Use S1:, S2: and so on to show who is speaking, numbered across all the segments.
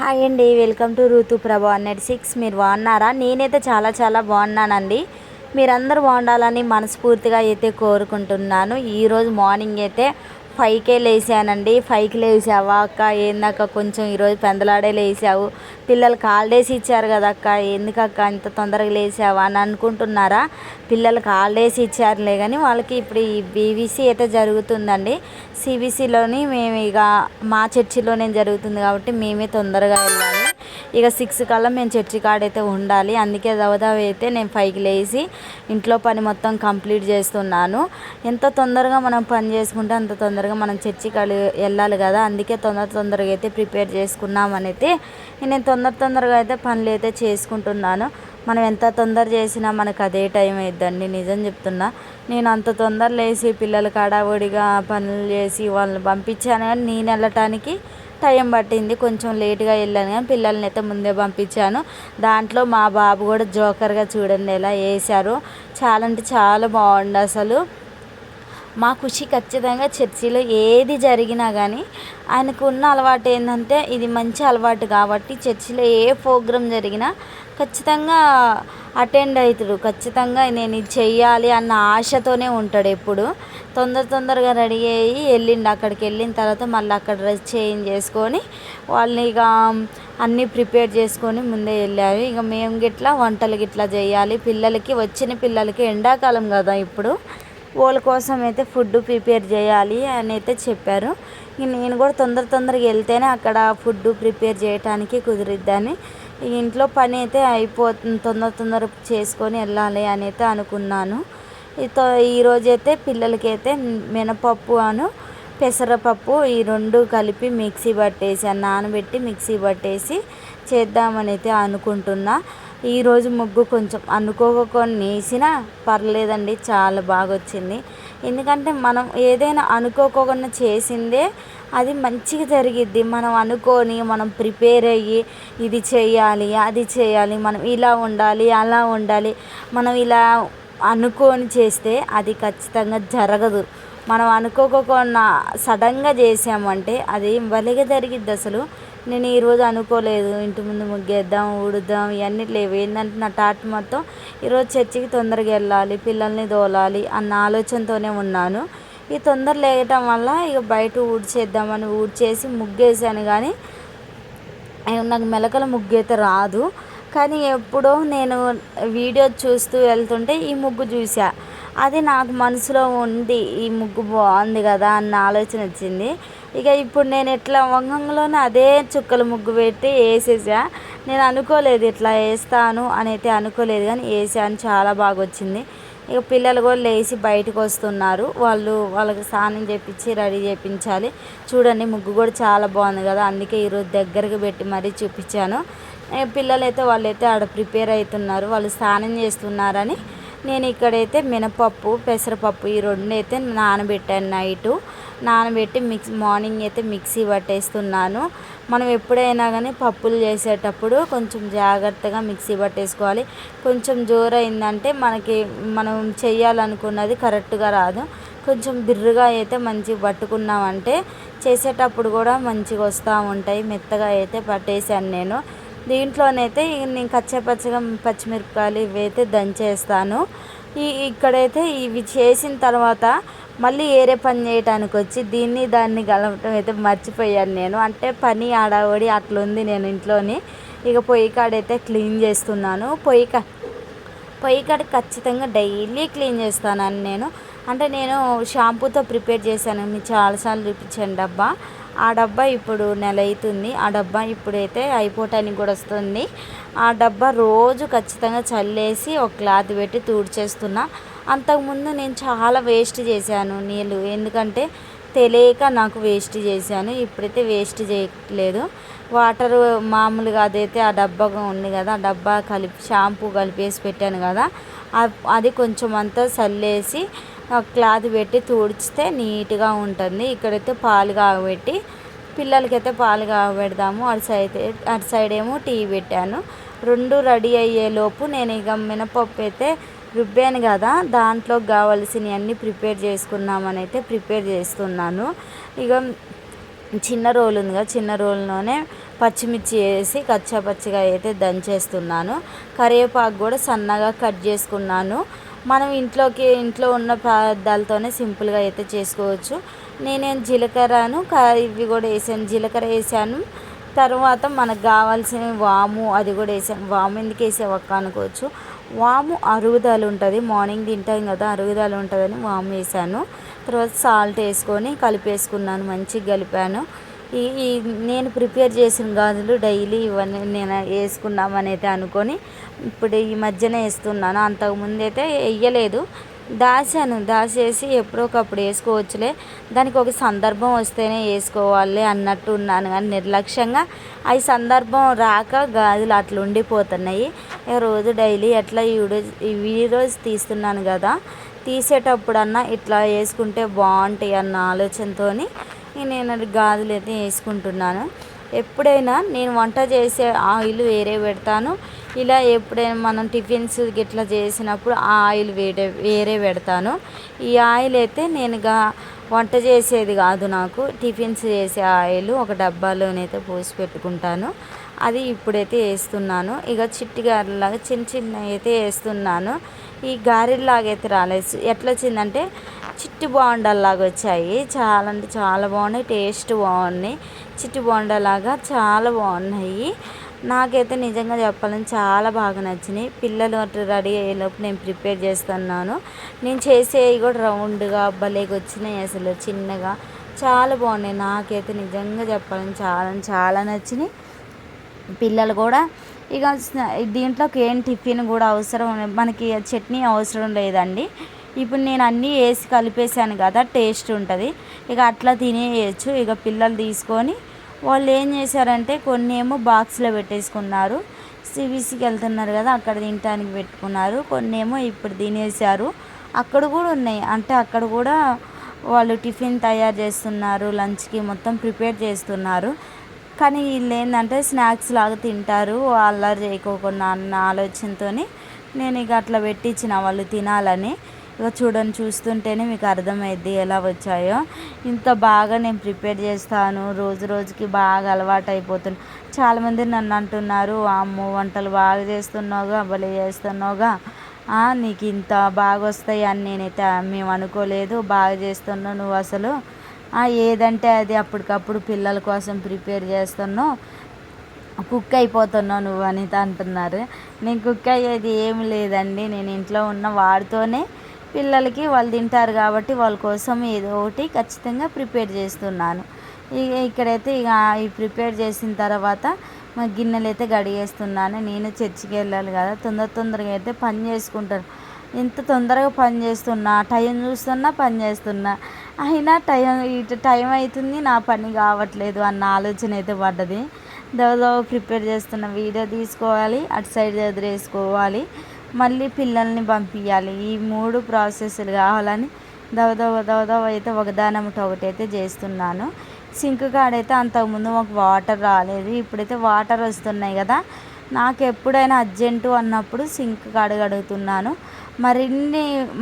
S1: Hi అండి, welcome to ఋతు ప్రభా 106. మీరు బాగున్నారా? నేనైతే చాలా బాగున్నానండి. మీరందరూ బాగుండాలని మనస్ఫూర్తిగా అయితే కోరుకుంటున్నాను. ఈరోజు మార్నింగ్ అయితే 5కే లేసానండి. 5కి లేసావా అక్క? ఏందక్క కొంచెం ఈరోజు పెందలాడే లేసావు, పిల్లలకి హాలిడేస్ ఇచ్చారు కదా అక్క, ఎందుకక్క ఇంత తొందరగా లేసావా అని అనుకుంటున్నారా? పిల్లలకి హాలిడేస్ ఇచ్చారులే కానీ వాళ్ళకి ఇప్పుడు ఈ బీవీసీ అయితే జరుగుతుందండి. సిబిసిలోని మేము ఇక మా చర్చిలోనే జరుగుతుంది కాబట్టి మేమే తొందరగా వెళ్ళాలి. ఇక 6 కల్లా మేము చర్చి కాడైతే ఉండాలి. అందుకే దవదావ అయితే నేను 5కి లేచి ఇంట్లో పని మొత్తం కంప్లీట్ చేస్తున్నాను. ఎంత తొందరగా మనం పని చేసుకుంటే అంత తొందరగా మనం చర్చి కాడ వెళ్ళాలి కదా. అందుకే తొందరగా అయితే ప్రిపేర్ చేసుకున్నామని అయితే నేను తొందరగా అయితే పనులు అయితే చేసుకుంటున్నాను. మనం ఎంత తొందర చేసినా మనకు అదే టైం అయిద్దండి, నిజం చెప్తున్నా. నేను అంత తొందర లేచి పిల్లలకి హడావుడిగా పనులు చేసి వాళ్ళని పంపించాను, కానీ నేను వెళ్ళటానికి టైం పట్టింది. కొంచెం లేట్గా వెళ్ళాను కానీ పిల్లల్ని అయితే ముందే పంపించాను. దాంట్లో మా బాబు కూడా జోకర్గా చూడండి ఎలా వేశారు. చాలా అంటే చాలా బాగుంది అసలు. మా ఖుషి ఖచ్చితంగా చర్చిలో ఏది జరిగినా కానీ ఆయనకు ఉన్న అలవాటు ఏంటంటే ఇది మంచి అలవాటు కాబట్టి చర్చిలో ఏ ప్రోగ్రాం జరిగినా ఖచ్చితంగా అటెండ్ అవుతాడు. ఖచ్చితంగా నేను ఇది చెయ్యాలి అన్న ఆశతోనే ఉంటాడు ఎప్పుడు. తొందరగా రెడీ అయ్యి వెళ్ళిండు. అక్కడికి వెళ్ళిన తర్వాత మళ్ళీ అక్కడ డ్రెస్ చేంజ్ చేసుకొని వాళ్ళని ఇక అన్నీ ప్రిపేర్ చేసుకొని ముందే వెళ్ళారు. ఇక మేము గిట్లా వంటలు గిట్లా చేయాలి. వచ్చిన పిల్లలకి ఎండాకాలం కదా ఇప్పుడు, వాళ్ళ కోసం అయితే ఫుడ్ ప్రిపేర్ చేయాలి అని అయితే చెప్పారు. నేను కూడా తొందరగా వెళ్తేనే అక్కడ ఫుడ్ ప్రిపేర్ చేయడానికి కుదిరిద్దని ఇంట్లో పని అయితే అయిపోతుంది. తొందర చేసుకొని వెళ్ళాలి అని అయితే అనుకున్నాను. ఈరోజైతే పిల్లలకైతే మినపప్పు పెసరపప్పు ఈ రెండు కలిపి మిక్సీ పట్టేసి నానబెట్టి మిక్సీ పట్టేసి చేద్దామని అయితే అనుకుంటున్నా. ఈరోజు ముగ్గు కొంచెం అనుకోకుండా వేసినా పర్లేదండి, చాలా బాగా వచ్చింది. ఎందుకంటే మనం ఏదైనా అనుకోకుండా చేసిందే అది మంచిగా జరిగిద్ది. మనం అనుకొని మనం ప్రిపేర్ అయ్యి ఇది చేయాలి అది చేయాలి, మనం ఇలా ఉండాలి అలా ఉండాలి, మనం ఇలా అనుకొని చేస్తే అది ఖచ్చితంగా జరగదు. మనం అనుకోకుండా సడన్గా చేసామంటే అది భలేగా జరిగిద్ది అసలు. నేను ఈరోజు అనుకోలేదు ఇంటి ముందు ముగ్గేద్దాం ఊడుద్దాం ఇవన్నీ లేవు. ఏంటంటే నా టాట్ మొత్తం ఈరోజు చర్చికి తొందరగా వెళ్ళాలి, పిల్లల్ని దోలాలి అన్న ఆలోచనతోనే ఉన్నాను. ఈ తొందర లేయటం వల్ల ఇక బయట ఊడ్చేద్దామని ఊడ్చేసి ముగ్గేసాను, కానీ నాకు మెలకల ముగ్గు అయితే రాదు. కానీ ఎప్పుడో నేను వీడియో చూస్తూ వెళ్తుంటే ఈ ముగ్గు చూసా, అది నాకు మనసులో ఉంది, ఈ ముగ్గు బాగుంది కదా అన్న ఆలోచన వచ్చింది. ఇక ఇప్పుడు నేను ఎట్లా వంగంలోనే అదే చుక్కల ముగ్గు పెట్టి వేసేసా. నేను అనుకోలేదు ఇట్లా వేస్తాను అని అయితే అనుకోలేదు, కానీ వేసాను, చాలా బాగా వచ్చింది. ఇక పిల్లలు కూడా లేచి బయటకు వస్తున్నారు. వాళ్ళకి స్నానం చేపించి రెడీ చేయించాలి. చూడండి ముగ్గు కూడా చాలా బాగుంది కదా, అందుకే ఈరోజు దగ్గరకు పెట్టి మరీ చూపించాను. పిల్లలైతే వాళ్ళైతే ఆడ ప్రిపేర్ అవుతున్నారు, వాళ్ళు స్నానం చేస్తున్నారని నేను ఇక్కడైతే మినపప్పు పెసరపప్పు ఈ రెండు అయితే నానబెట్టాను. నానబెట్టి మార్నింగ్ అయితే మిక్సీ పట్టేస్తున్నాను. మనం ఎప్పుడైనా కానీ పప్పులు చేసేటప్పుడు కొంచెం జాగ్రత్తగా మిక్సీ పట్టేసుకోవాలి. కొంచెం జోరైందంటే మనం చేయాలనుకున్నది కరెక్ట్గా రాదు. కొంచెం బిర్రుగా అయితే మంచిగా పట్టుకున్నామంటే చేసేటప్పుడు కూడా మంచిగా వస్తూ ఉంటాయి. మెత్తగా అయితే పట్టేశాను నేను. దీంట్లోనైతే నేను కచ్చాపచ్చగా పచ్చిమిరపకాయలు ఇవైతే దంచేస్తాను. ఇక్కడైతే ఇవి చేసిన తర్వాత మళ్ళీ వేరే పని చేయడానికి వచ్చి దాన్ని కలపటం అయితే మర్చిపోయాను నేను. అంటే పని ఆడావడి అట్లుంది నేను ఇంట్లోని. ఇక పొయ్యి కాడైతే క్లీన్ చేస్తున్నాను. పొయ్యి కాడ ఖచ్చితంగా డైలీ క్లీన్ చేస్తానని నేను. అంటే నేను షాంపూతో ప్రిపేర్ చేశాను, మీకు చాలాసార్లు చూపించాను డబ్బా. ఆ డబ్బా ఇప్పుడు నెల అవుతుంది. ఆ డబ్బా ఇప్పుడైతే అయిపోవటానికి కూడా వస్తుంది. ఆ డబ్బా రోజు ఖచ్చితంగా చల్లేసి ఒక క్లాత్ పెట్టి తుడిచేస్తున్నా. అంతకుముందు నేను చాలా వేస్ట్ చేశాను నీళ్ళు, ఎందుకంటే తెలియక నాకు వేస్ట్ చేశాను. ఇప్పుడైతే వేస్ట్ చేయట్లేదు. వాటర్ మామూలుగా అదైతే ఆ డబ్బాగా ఉంది కదా, ఆ డబ్బా షాంపూ కలిపేసి పెట్టాను కదా, అది కొంచెం అంతా చల్లేసి క్లాత్ పెట్టి తుడిచితే నీట్గా ఉంటుంది. ఇక్కడైతే పాలు కాగబెట్టి పిల్లలకైతే పాలు కాగబెడదాము. అటు సైడ్ ఏమో టీ పెట్టాను. రెండు రెడీ అయ్యేలోపు నేను ఇక మినపప్పు అయితే రుబ్బాను కదా, దాంట్లో కావాల్సినవి అన్నీ ప్రిపేర్ చేసుకున్నామని అయితే ప్రిపేర్ చేస్తున్నాను. ఇక చిన్న రోలు ఉంది కదా, చిన్న రోల్లోనే పచ్చిమిర్చి వేసి కచ్చా పచ్చిగా అయితే దంచేస్తున్నాను. కరివేపాకు కూడా సన్నగా కట్ చేసుకున్నాను. మనం ఇంట్లో ఉన్న పదార్థాలతోనే సింపుల్గా అయితే చేసుకోవచ్చు. నేనేం జీలకర్రను ఇవి కూడా వేసాను. జీలకర్ర వేసాను, తర్వాత మనకు కావాల్సిన వాము అది కూడా వేసాను. వాము ఎందుకు వేసావక్క అనుకోవచ్చు. వాము అరుగుదల ఉంటుంది, మార్నింగ్ తింటాం కదా, అరుగుదల ఉంటుందని వాము వేసాను. తర్వాత సాల్ట్ వేసుకొని కలిపేసుకున్నాను, మంచిగా కలిపాను. ఈ నేను ప్రిపేర్ చేసిన గాజులు డైలీ ఇవన్నీ నేను వేసుకున్నామని అయితే అనుకొని ఇప్పుడు ఈ మధ్యన వేస్తున్నాను. అంతకుముందు అయితే వేయలేదు, దాచేసి ఎప్పుడోకప్పుడు వేసుకోవచ్చులే, దానికి ఒక సందర్భం వస్తేనే వేసుకోవాలి అన్నట్టు ఉన్నాను. కానీ నిర్లక్ష్యంగా అవి సందర్భం రాక గాజులు అట్లా ఉండిపోతున్నాయి. రోజు డైలీ ఎట్లా ఈ వీడియోస్ తీస్తున్నాను కదా, తీసేటప్పుడన్నా ఇట్లా వేసుకుంటే బాగుంటాయి అన్న ఆలోచనతో నేను గాజులు అయితే వేసుకుంటున్నాను. ఎప్పుడైనా నేను వంట చేసే ఆయిల్ వేరే పెడతాను. ఇలా ఎప్పుడైనా మనం టిఫిన్స్ ఇట్లా చేసినప్పుడు ఆ ఆయిల్ వేరే పెడతాను. ఈ ఆయిల్ అయితే నేను వంట చేసేది కాదు, నాకు టిఫిన్స్ చేసే ఆయిల్ ఒక డబ్బాలోనైతే పోసి పెట్టుకుంటాను. అది ఇప్పుడైతే వేస్తున్నాను. ఇక చిట్టి గారెలాగా చిన్న అయితే వేస్తున్నాను. ఈ గారెలాగా అయితే రాలేదు. ఎట్లా వచ్చిందంటే చిట్టి బోండాల్లాగా వచ్చాయి. చాలా అంటే చాలా బాగున్నాయి, టేస్ట్ బాగున్నాయి. చిట్టి బోండాలాగా చాలా బాగున్నాయి. నాకైతే నిజంగా చెప్పాలని చాలా బాగా నచ్చినాయి. పిల్లలు అటు రెడీ అయ్యేలోపు నేను ప్రిపేర్ చేస్తున్నాను. నేను చేసేవి కూడా రౌండ్గా భలేగా వచ్చినాయి, అసలు చిన్నగా చాలా బాగున్నాయి. నాకైతే నిజంగా చెప్పాలని చాలా నచ్చినాయి. పిల్లలు కూడా ఇక దీంట్లోకి ఏం టిఫిన్ కూడా అవసరం, మనకి చట్నీ అవసరం లేదండి. ఇప్పుడు నేను అన్నీ వేసి కలిపేసాను కదా, టేస్ట్ ఉంటుంది. ఇక అట్లా తినేయచ్చు. ఇక పిల్లలు తీసుకొని వాళ్ళు ఏం చేశారంటే కొన్ని ఏమో బాక్స్లో పెట్టేసుకున్నారు, సివిసికి వెళ్తున్నారు కదా అక్కడ తినడానికి పెట్టుకున్నారు. కొన్ని ఏమో ఇప్పుడు తినేసారు. అక్కడ కూడా ఉన్నాయి, అంటే అక్కడ కూడా వాళ్ళు టిఫిన్ తయారు చేస్తున్నారు, లంచ్కి మొత్తం ప్రిపేర్ చేస్తున్నారు. కానీ వీళ్ళు ఏంటంటే స్నాక్స్ లాగా తింటారు, అల్లరి చేయకోకుండా అన్న ఆలోచనతో నేను ఇక అట్లా పెట్టించిన వాళ్ళు తినాలని. ఇక చూస్తుంటేనే మీకు అర్థమైద్ది ఎలా వచ్చాయో. ఇంత బాగా నేను ప్రిపేర్ చేస్తాను, రోజుకి బాగా అలవాటు అయిపోతుంది. చాలామంది నన్ను అంటున్నారు, అమ్మో వంటలు బాగా చేస్తున్నావుగా, భలే చేస్తున్నావుగా, నీకు ఇంత బాగా వస్తాయి అని నేనైతే మేము అనుకోలేదు, బాగా చేస్తున్నావు నువ్వు అసలు, ఏదంటే అది అప్పటికప్పుడు పిల్లల కోసం ప్రిపేర్ చేస్తున్నావు, కుక్ అయిపోతున్నావు నువ్వు అని అంటున్నారు. నేను కుక్ అయ్యేది ఏమి లేదండి, నేను ఇంట్లో ఉన్న వాడితోనే పిల్లలకి వాళ్ళు తింటారు కాబట్టి వాళ్ళ కోసం ఏదో ఒకటి ఖచ్చితంగా ప్రిపేర్ చేస్తున్నాను. ఇక్కడైతే ఇక ఈ ప్రిపేర్ చేసిన తర్వాత మా గిన్నెలు అయితే గడిగేస్తున్నాను. నేను చర్చికి వెళ్ళాలి కదా, తొందరగా అయితే పని చేసుకుంటాను. ఎంత తొందరగా పని చేస్తున్నా, టైం చూస్తున్నా పని చేస్తున్నా, అయినా టైం అవుతుంది, నా పని కావట్లేదు అన్న ఆలోచన అయితే పడ్డది. దవ ప్రిపేర్ చేస్తున్న వీడియో తీసుకోవాలి, అటు సైడ్ ఎదురేసుకోవాలి, మళ్ళీ పిల్లల్ని పంపించాలి. ఈ 3 ప్రాసెస్లు కావాలని దవ అయితే ఒకటి అయితే చేస్తున్నాను. సింక్ కాడైతే అంతకుముందు మాకు వాటర్ రాలేదు, ఇప్పుడైతే వాటర్ వస్తున్నాయి కదా, నాకు ఎప్పుడైనా అర్జెంటు అన్నప్పుడు సింక్ కాడ కడుగుతున్నాను.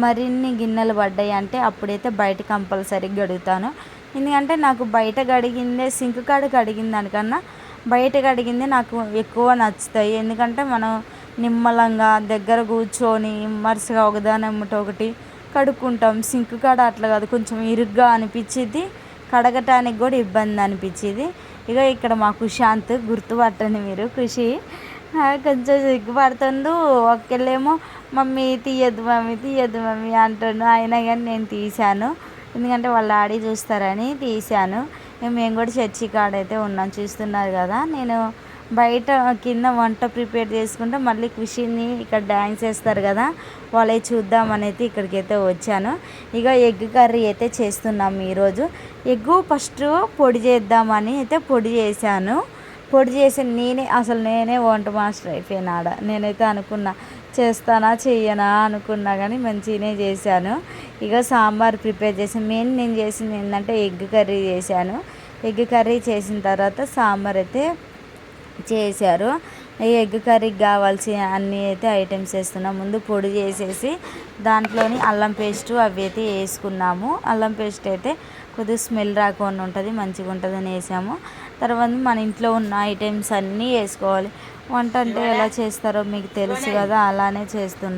S1: మరిన్ని గిన్నెలు పడ్డాయి అంటే అప్పుడైతే బయట కంపల్సరీ గడుగుతాను. ఎందుకంటే నాకు బయట కడిగిందే, సింక్ కాడ కడిగిన దానికన్నా బయట కడిగిందే నాకు ఎక్కువ నచ్చుతాయి. ఎందుకంటే మనం నిమ్మలంగా దగ్గర కూర్చొని వరుసగా ఒకటి కడుక్కుంటాం. సింక్ కాడ అట్లా కాదు, కొంచెం ఇరుగ్గా అనిపించింది, కడగటానికి కూడా ఇబ్బంది అనిపించింది. ఇక ఇక్కడ మా కుశాంత్, గుర్తుపట్టండి మీరు, ఖుషి కొంచెం సిగ్గుపడుతుండు. ఒక్కళ్ళేమో మమ్మీ తీయద్దు మమ్మీ అంటుండు, అయినా కానీ నేను తీశాను, ఎందుకంటే వాళ్ళ డాడీ చూస్తారని తీశాను. మేము కూడా చర్చి కాడైతే ఉన్నాం, చూస్తున్నారు కదా. నేను బయట కింద వంట ప్రిపేర్ చేసుకుంటే మళ్ళీ ఖుషిని ఇక్కడ డ్యాన్స్ చేస్తారు కదా, వాళ్ళే చూద్దామని అయితే ఇక్కడికైతే వచ్చాను. ఇక ఎగ్ కర్రీ అయితే చేస్తున్నాము ఈరోజు. ఎగ్గు ఫస్ట్ పొడి చేద్దామని అయితే పొడి చేశాను. పొడి చేసి నేనే వంట మాస్టర్ అయిపోయినాడ. నేనైతే అనుకున్నా చేస్తానా చెయ్యనా అనుకున్నా, కానీ మంచిగానే చేశాను. ఇక సాంబార్ ప్రిపేర్ చేసాను. నేను చేసింది ఏంటంటే ఎగ్ కర్రీ చేశాను. ఎగ్ కర్రీ చేసిన తర్వాత సాంబార్ అయితే చేశారు. ఈ ఎగ్ కర్రీకి కావాల్సిన అన్నీ అయితే ఐటమ్స్ వేస్తున్నాం. ముందు పొడి చేసేసి దాంట్లోని అల్లం పేస్టు అవి అయితే వేసుకున్నాము. అల్లం పేస్ట్ అయితే కొద్దిగా స్మెల్ రాకుండా ఉంటుంది, మంచిగా ఉంటుందని వేసాము. తర్వాత మన ఇంట్లో ఉన్న ఐటమ్స్ అన్నీ వేసుకోవాలి. వంట అంటే ఎలా చేస్తారో మీకు తెలుసు కదా, అలానే చేస్తున్నాం.